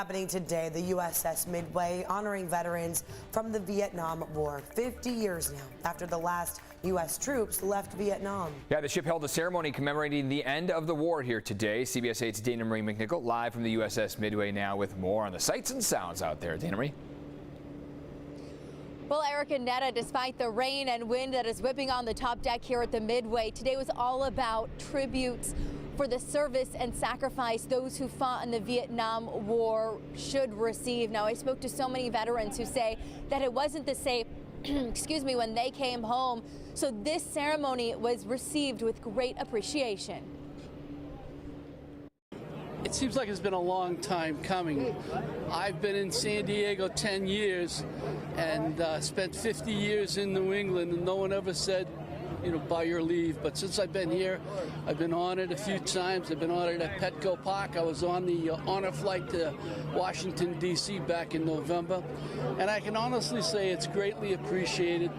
Happening today, the USS Midway honoring veterans from the Vietnam War, 50 years now after the last U.S. troops left Vietnam. Yeah, the ship held a ceremony commemorating the end of the war here today. CBS 8's Dana Marie McNichol live from the USS Midway now with more on the sights and sounds out there. Dana Marie. Well, Eric and Netta, despite the rain and wind that is whipping on the top deck here at the Midway, today was all about tributes for the service and sacrifice those who fought in the Vietnam War should receive. Now, I spoke to so many veterans who say that it wasn't the same excuse me, when they came home. So this ceremony was received with great appreciation. It seems like it's been a long time coming. I've been in San Diego 10 years and spent 50 years in New England, and no one ever said, you know, by your leave. But since I've been here, I've been honored a few times. I've been honored at Petco Park. I was on the honor flight to Washington, D.C. back in November. And I can honestly say it's greatly appreciated.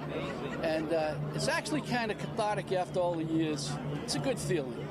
And it's actually kind of cathartic after all the years. It's a good feeling.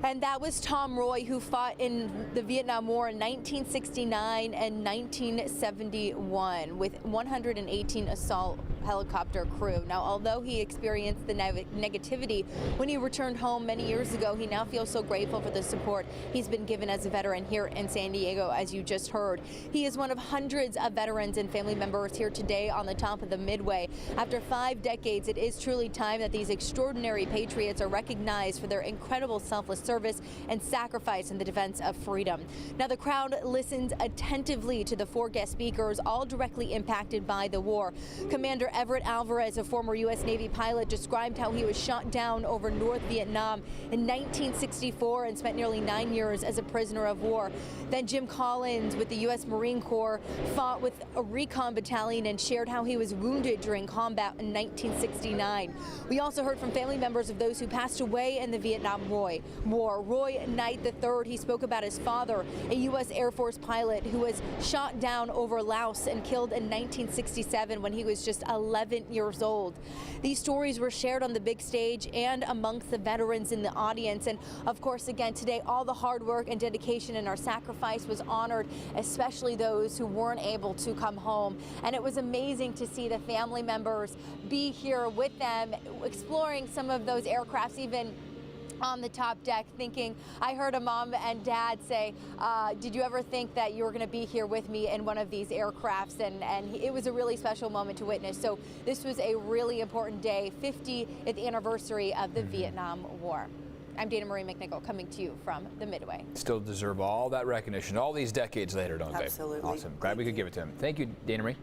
And that was Tom Roy, who fought in the Vietnam War in 1969 and 1971 with 118 assault helicopter crew. Now, although he experienced the negativity when he returned home many years ago, he now feels so grateful for the support he's been given as a veteran here in San Diego, as you just heard. He is one of hundreds of veterans and family members here today on the top of the Midway. After 5 decades, it is truly time that these extraordinary patriots are recognized for their incredible selfless service and sacrifice in the defense of freedom. Now, the crowd listens attentively to the 4 guest speakers, all directly impacted by the war. Commander Everett Alvarez, a former U.S. Navy pilot, described how he was shot down over North Vietnam in 1964 and spent nearly 9 years as a prisoner of war. Then Jim Collins with the U.S. Marine Corps fought with a recon battalion and shared how he was wounded during combat in 1969. We also heard from family members of those who passed away in the Vietnam War. Roy Knight III, he spoke about his father, a U.S. Air Force pilot who was shot down over Laos and killed in 1967 when he was just 11 years old. These stories were shared on the big stage and amongst the veterans in the audience. And of course, again, today, all the hard work and dedication and our sacrifice was honored, especially those who weren't able to come home. And it was amazing to see the family members be here with them, exploring some of those aircrafts, even on the top deck, thinking, I heard a mom and dad say, did you ever think that you were going to be here with me in one of these aircrafts? And it was a really special moment to witness. So this was a really important day, 50th anniversary of the Vietnam War. I'm Dana Marie McNichol, coming to you from the Midway. Still deserve all that recognition all these decades later, don't they? Absolutely. Awesome. Glad we could give it to him. Thank you, Dana Marie.